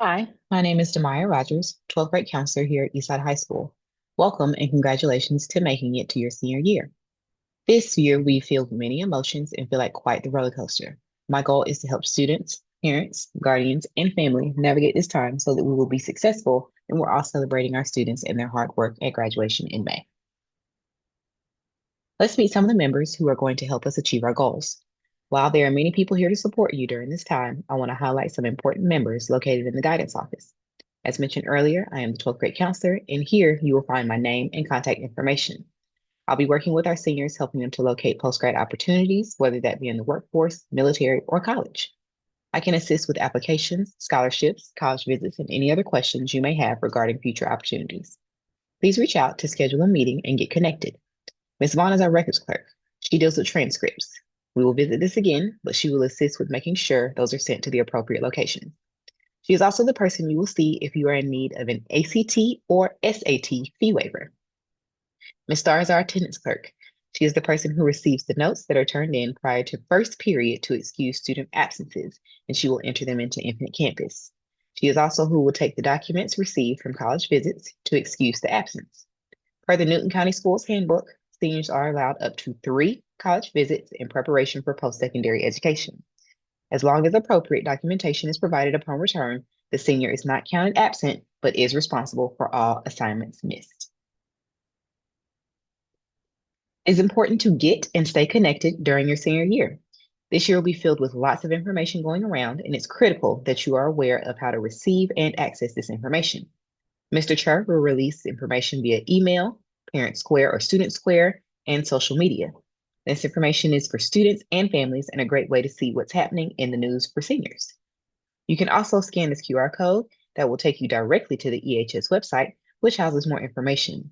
Hi, my name is Demaya Rogers, 12th grade counselor here at Eastside High School. Welcome and congratulations to making it to your senior year. This year, we feel many emotions and feel like quite the roller coaster. My goal is to help students, parents, guardians, and family navigate this time so that we will be successful and we're all celebrating our students and their hard work at graduation in May. Let's meet some of the members who are going to help us achieve our goals. While there are many people here to support you during this time, I want to highlight some important members located in the guidance office. As mentioned earlier, I am the 12th grade counselor, and here you will find my name and contact information. I'll be working with our seniors, helping them to locate post-grad opportunities, whether that be in the workforce, military, or college. I can assist with applications, scholarships, college visits, and any other questions you may have regarding future opportunities. Please reach out to schedule a meeting and get connected. Ms. Vaughn is our records clerk. She deals with transcripts. We will visit this again, but she will assist with making sure those are sent to the appropriate location. She is also the person you will see if you are in need of an ACT or SAT fee waiver. Ms. Starr is our attendance clerk. She is the person who receives the notes that are turned in prior to first period to excuse student absences, and she will enter them into Infinite Campus. She is also who will take the documents received from college visits to excuse the absence. Per the Newton County Schools Handbook, seniors are allowed up to 3 college visits in preparation for post-secondary education. As long as appropriate documentation is provided upon return, the senior is not counted absent, but is responsible for all assignments missed. It's important to get and stay connected during your senior year. This year will be filled with lots of information going around, and it's critical that you are aware of how to receive and access this information. Mr. Chur will release information via email, Parent Square or Student Square, and social media. This information is for students and families and a great way to see what's happening in the news for seniors. You can also scan this QR code that will take you directly to the EHS website, which houses more information.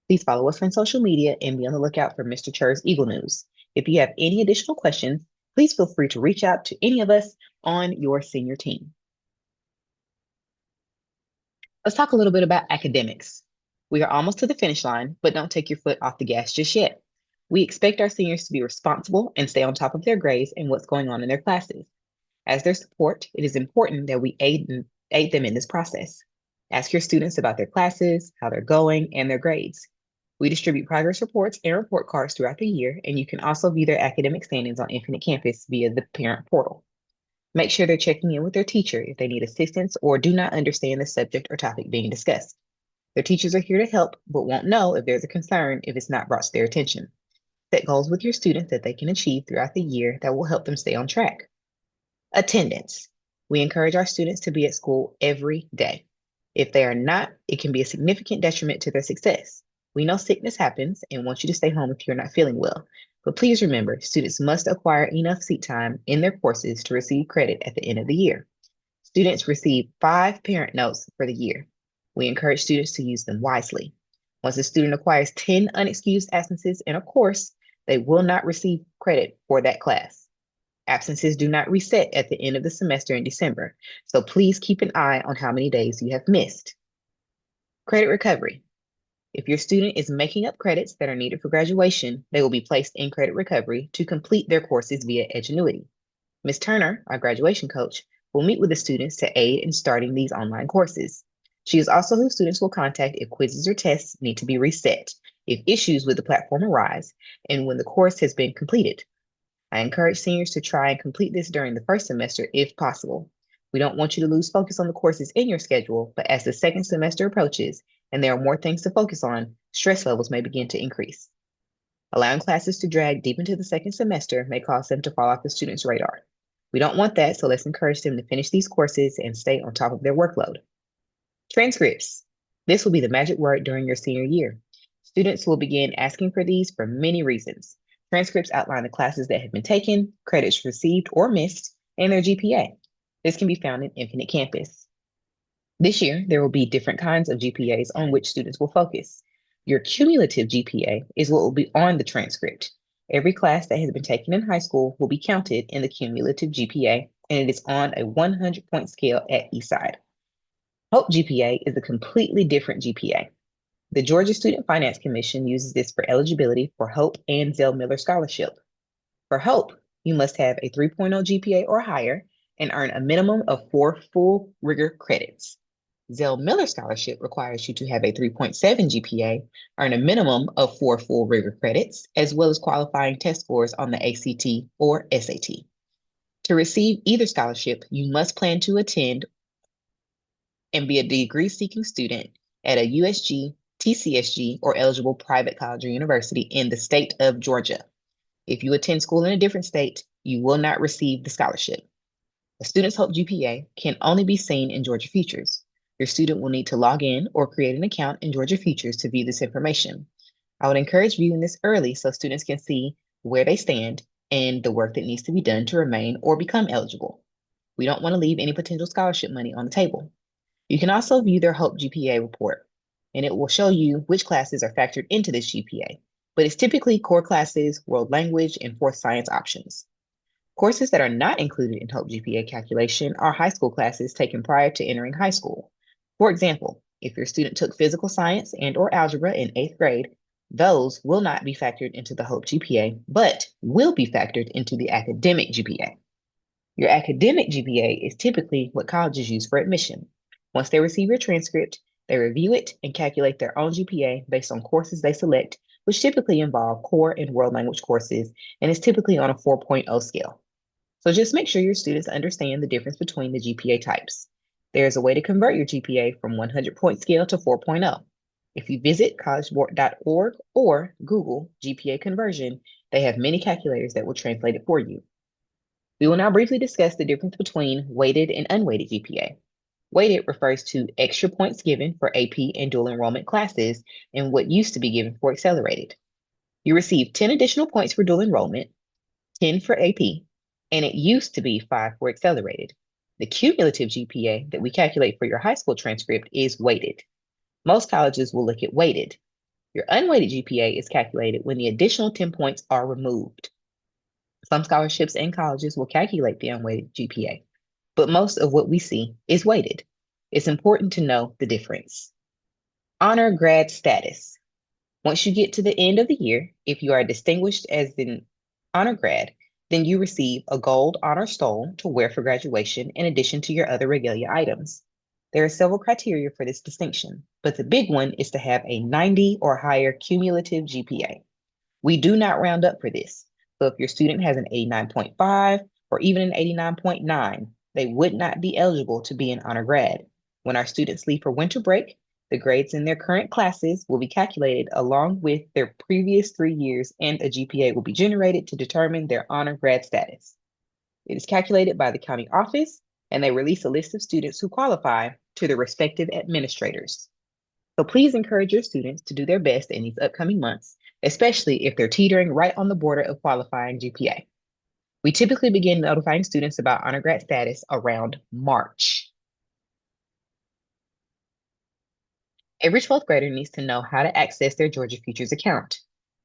Please follow us on social media and be on the lookout for Mr. Chur's Eagle News. If you have any additional questions, please feel free to reach out to any of us on your senior team. Let's talk a little bit about academics. We are almost to the finish line, but don't take your foot off the gas just yet. We expect our seniors to be responsible and stay on top of their grades and what's going on in their classes. As their support, it is important that we aid them in this process. Ask your students about their classes, how they're going, and their grades. We distribute progress reports and report cards throughout the year, and you can also view their academic standings on Infinite Campus via the parent portal. Make sure they're checking in with their teacher if they need assistance or do not understand the subject or topic being discussed. Their teachers are here to help, but won't know if there's a concern if it's not brought to their attention. Set goals with your students that they can achieve throughout the year that will help them stay on track. Attendance. We encourage our students to be at school every day. If they are not, it can be a significant detriment to their success. We know sickness happens and want you to stay home if you're not feeling well. But please remember, students must acquire enough seat time in their courses to receive credit at the end of the year. Students receive 5 parent notes for the year. We encourage students to use them wisely. Once a student acquires 10 unexcused absences in a course, they will not receive credit for that class. Absences do not reset at the end of the semester in December, so please keep an eye on how many days you have missed. Credit recovery. If your student is making up credits that are needed for graduation, they will be placed in credit recovery to complete their courses via Edgenuity. Ms. Turner, our graduation coach, will meet with the students to aid in starting these online courses. She is also who students will contact if quizzes or tests need to be reset, if issues with the platform arise, and when the course has been completed. I encourage seniors to try and complete this during the first semester if possible. We don't want you to lose focus on the courses in your schedule, but as the second semester approaches and there are more things to focus on, stress levels may begin to increase. Allowing classes to drag deep into the second semester may cause them to fall off the students' radar. We don't want that, so let's encourage them to finish these courses and stay on top of their workload. Transcripts. This will be the magic word during your senior year. Students will begin asking for these for many reasons. Transcripts outline the classes that have been taken, credits received or missed, and their GPA. This can be found in Infinite Campus. This year, there will be different kinds of GPAs on which students will focus. Your cumulative GPA is what will be on the transcript. Every class that has been taken in high school will be counted in the cumulative GPA, and it is on a 100-point scale at Eastside. Hope GPA is a completely different GPA. The Georgia Student Finance Commission uses this for eligibility for Hope and Zell Miller Scholarship. For Hope, you must have a 3.0 GPA or higher, and earn a minimum of 4 full rigor credits. Zell Miller Scholarship requires you to have a 3.7 GPA, earn a minimum of 4 full rigor credits, as well as qualifying test scores on the ACT or SAT. To receive either scholarship, you must plan to attend and be a degree-seeking student at a USG, TCSG, or eligible private college or university in the state of Georgia. If you attend school in a different state, you will not receive the scholarship. A student's Hope GPA can only be seen in Georgia Futures. Your student will need to log in or create an account in Georgia Futures to view this information. I would encourage viewing this early so students can see where they stand and the work that needs to be done to remain or become eligible. We don't want to leave any potential scholarship money on the table. You can also view their Hope GPA report, and it will show you which classes are factored into this GPA, but it's typically core classes, world language, and fourth science options. Courses that are not included in Hope GPA calculation are high school classes taken prior to entering high school. For example, if your student took physical science and or algebra in 8th grade, those will not be factored into the Hope GPA, but will be factored into the academic GPA. Your academic GPA is typically what colleges use for admission. Once they receive your transcript, they review it and calculate their own GPA based on courses they select, which typically involve core and world language courses, and is typically on a 4.0 scale. So just make sure your students understand the difference between the GPA types. There is a way to convert your GPA from 100-point scale to 4.0. If you visit collegeboard.org or Google GPA conversion, they have many calculators that will translate it for you. We will now briefly discuss the difference between weighted and unweighted GPA. Weighted refers to extra points given for AP and dual enrollment classes and what used to be given for accelerated. You receive 10 additional points for dual enrollment, 10 for AP, and it used to be 5 for accelerated. The cumulative GPA that we calculate for your high school transcript is weighted. Most colleges will look at weighted. Your unweighted GPA is calculated when the additional 10 points are removed. Some scholarships and colleges will calculate the unweighted GPA, but most of what we see is weighted. It's important to know the difference. Honor grad status. Once you get to the end of the year, if you are distinguished as an honor grad, then you receive a gold honor stole to wear for graduation in addition to your other regalia items. There are several criteria for this distinction, but the big one is to have a 90 or higher cumulative GPA. We do not round up for this. So if your student has an 89.5 or even an 89.9, they would not be eligible to be an honor grad. When our students leave for winter break, the grades in their current classes will be calculated along with their previous 3 years, and a GPA will be generated to determine their honor grad status. It is calculated by the county office, and they release a list of students who qualify to the respective administrators. So please encourage your students to do their best in these upcoming months, especially if they're teetering right on the border of qualifying GPA. We typically begin notifying students about honor grad status around March. Every 12th grader needs to know how to access their Georgia Futures account.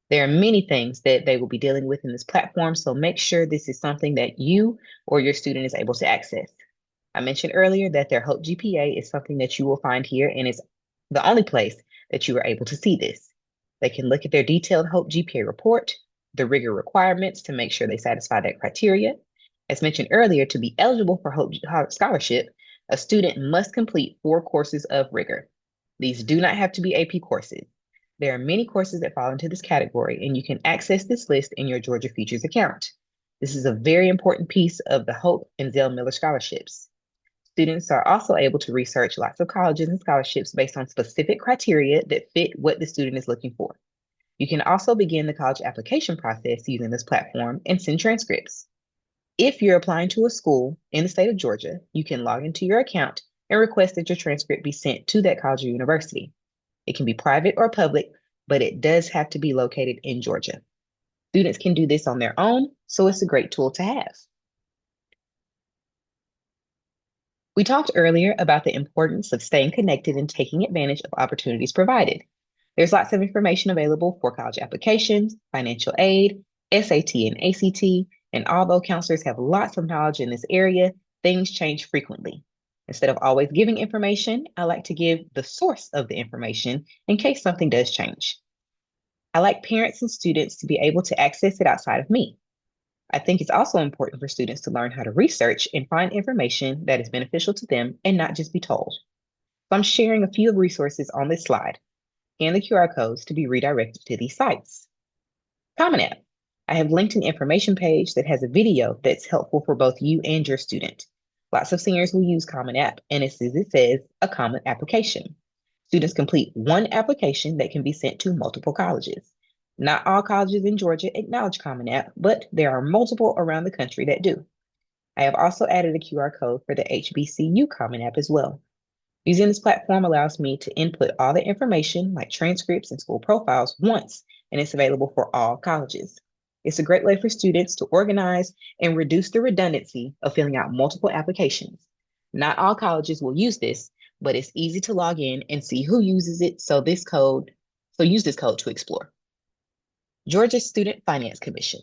There are many things that they will be dealing with in this platform, so make sure this is something that you or your student is able to access. I mentioned earlier that their Hope GPA is something that you will find here, and it's the only place that you are able to see this. They can look at their detailed Hope GPA report, the rigor requirements to make sure they satisfy that criteria. As mentioned earlier, to be eligible for Hope Scholarship, a student must complete 4 courses of rigor. These do not have to be AP courses. There are many courses that fall into this category, and you can access this list in your Georgia Futures account. This is a very important piece of the Hope and Zell Miller scholarships. Students are also able to research lots of colleges and scholarships based on specific criteria that fit what the student is looking for. You can also begin the college application process using this platform and send transcripts. If you're applying to a school in the state of Georgia, you can log into your account and request that your transcript be sent to that college or university. It can be private or public, but it does have to be located in Georgia. Students can do this on their own, so it's a great tool to have. We talked earlier about the importance of staying connected and taking advantage of opportunities provided. There's lots of information available for college applications, financial aid, SAT and ACT, and although counselors have lots of knowledge in this area, things change frequently. Instead of always giving information, I like to give the source of the information in case something does change. I like parents and students to be able to access it outside of me. I think it's also important for students to learn how to research and find information that is beneficial to them and not just be told. So I'm sharing a few resources on this slide and the QR codes to be redirected to these sites. Common App. I have linked an information page that has a video that's helpful for both you and your student. Lots of seniors will use Common App, and as it says, a common application. Students complete one application that can be sent to multiple colleges. Not all colleges in Georgia acknowledge Common App, but there are multiple around the country that do. I have also added a QR code for the HBCU Common App as well. Using this platform allows me to input all the information like transcripts and school profiles once, and it's available for all colleges. It's a great way for students to organize and reduce the redundancy of filling out multiple applications. Not all colleges will use this, but it's easy to log in and see who uses it, so use this code to explore. Georgia Student Finance Commission.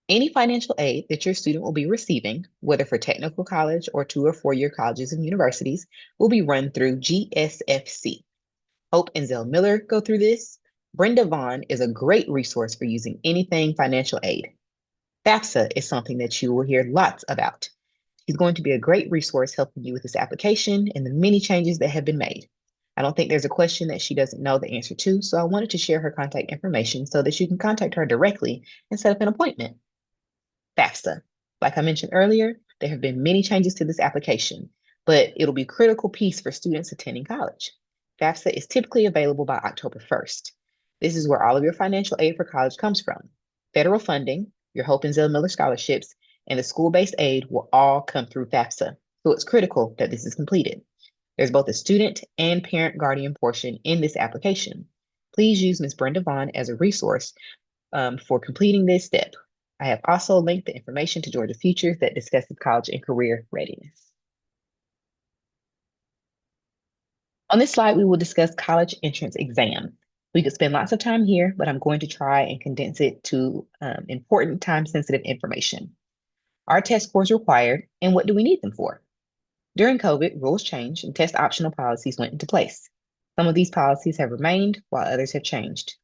Any financial aid that your student will be receiving, whether for technical college or 2 or 4-year colleges and universities, will be run through GSFC. Hope and Zell Miller go through this. Brenda Vaughn is a great resource for using anything financial aid. FAFSA is something that you will hear lots about. She's going to be a great resource helping you with this application and the many changes that have been made. I don't think there's a question that she doesn't know the answer to, so I wanted to share her contact information so that you can contact her directly and set up an appointment. FAFSA. Like I mentioned earlier, there have been many changes to this application, but it'll be a critical piece for students attending college. FAFSA is typically available by October 1st. This is where all of your financial aid for college comes from. Federal funding, your Hope and Zell Miller scholarships, and the school-based aid will all come through FAFSA, so it's critical that this is completed. There's both a student and parent guardian portion in this application. Please use Ms. Brenda Vaughn as a resource for completing this step. I have also linked the information to Georgia Futures that discusses college and career readiness. On this slide, we will discuss college entrance exam. We could spend lots of time here, but I'm going to try and condense it to important time-sensitive information. Are test scores required, and what do we need them for? During COVID, rules changed and test optional policies went into place. Some of these policies have remained, while others have changed.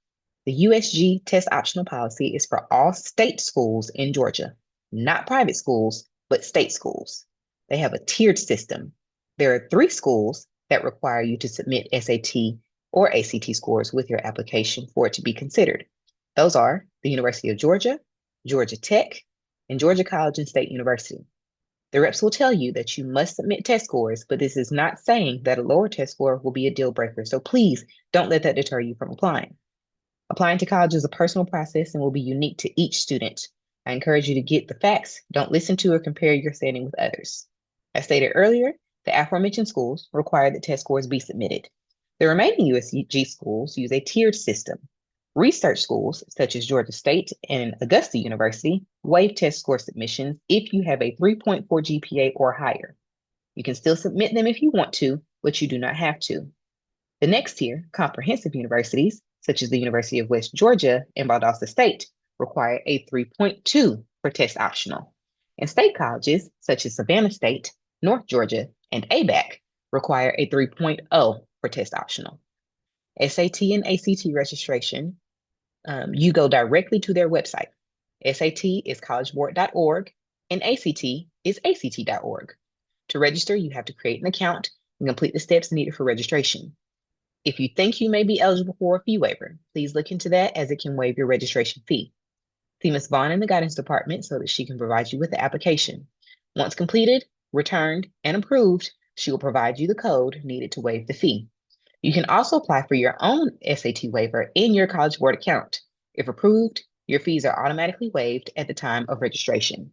The USG test optional policy is for all state schools in Georgia, not private schools, but state schools. They have a tiered system. There are 3 schools that require you to submit SAT or ACT scores with your application for it to be considered. Those are the University of Georgia, Georgia Tech, and Georgia College and State University. The reps will tell you that you must submit test scores, but this is not saying that a lower test score will be a deal breaker, so please don't let that deter you from applying. Applying to college is a personal process and will be unique to each student. I encourage you to get the facts. Don't listen to or compare your standing with others. As stated earlier, the aforementioned schools require that test scores be submitted. The remaining USG schools use a tiered system. Research schools, such as Georgia State and Augusta University, waive test score submissions if you have a 3.4 GPA or higher. You can still submit them if you want to, but you do not have to. The next tier, comprehensive universities, such as the University of West Georgia and Valdosta State, require a 3.2 for test optional. And state colleges, such as Savannah State, North Georgia, and ABAC, require a 3.0 for test optional. SAT and ACT registration, you go directly to their website. SAT is collegeboard.org, and ACT is act.org. To register, you have to create an account and complete the steps needed for registration. If you think you may be eligible for a fee waiver, please look into that as it can waive your registration fee. See Ms. Vaughn in the guidance department so that she can provide you with the application. Once completed, returned, and approved, she will provide you the code needed to waive the fee. You can also apply for your own SAT waiver in your College Board account. If approved, your fees are automatically waived at the time of registration.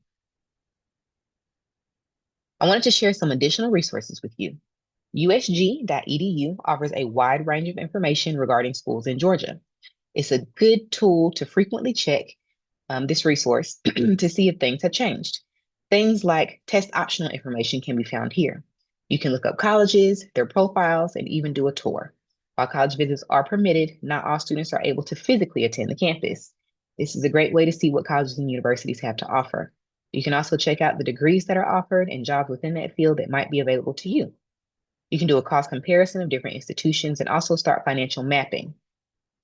I wanted to share some additional resources with you. USG.edu offers a wide range of information regarding schools in Georgia. It's a good tool to frequently check this resource to see if things have changed. Things like test optional information can be found here. You can look up colleges, their profiles, and even do a tour. While college visits are permitted, not all students are able to physically attend the campus. This is a great way to see what colleges and universities have to offer. You can also check out the degrees that are offered and jobs within that field that might be available to you. You can do a cost comparison of different institutions and also start financial mapping.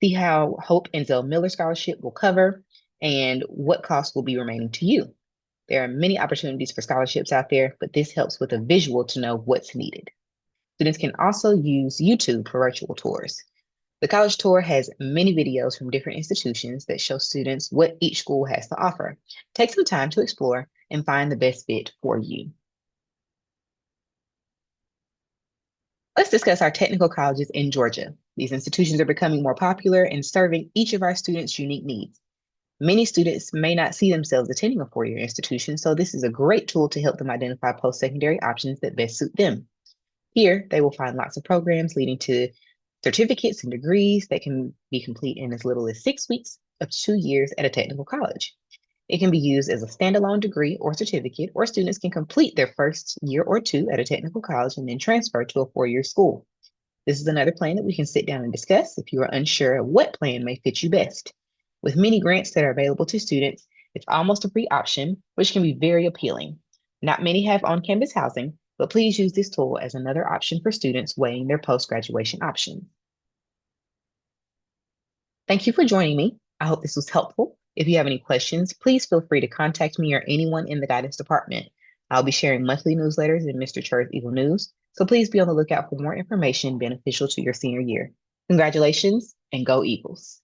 See how Hope and Zell Miller Scholarship will cover and what costs will be remaining to you. There are many opportunities for scholarships out there, but this helps with a visual to know what's needed. Students can also use YouTube for virtual tours. The college tour has many videos from different institutions that show students what each school has to offer. Take some time to explore and find the best fit for you. Let's discuss our technical colleges in Georgia. These institutions are becoming more popular and serving each of our students' unique needs. Many students may not see themselves attending a four-year institution, so this is a great tool to help them identify post-secondary options that best suit them. Here, they will find lots of programs leading to certificates and degrees that can be complete in as little as 6 weeks up to 2 years at a technical college. It can be used as a standalone degree or certificate, or students can complete their first year or two at a technical college and then transfer to a four-year school. This is another plan that we can sit down and discuss if you are unsure of what plan may fit you best. With many grants that are available to students, it's almost a free option, which can be very appealing. Not many have on-campus housing, but please use this tool as another option for students weighing their post-graduation options. Thank you for joining me. I hope this was helpful. If you have any questions, please feel free to contact me or anyone in the guidance department. I'll be sharing monthly newsletters in Mr. Chur's Eagle News, so please be on the lookout for more information beneficial to your senior year. Congratulations and go Eagles.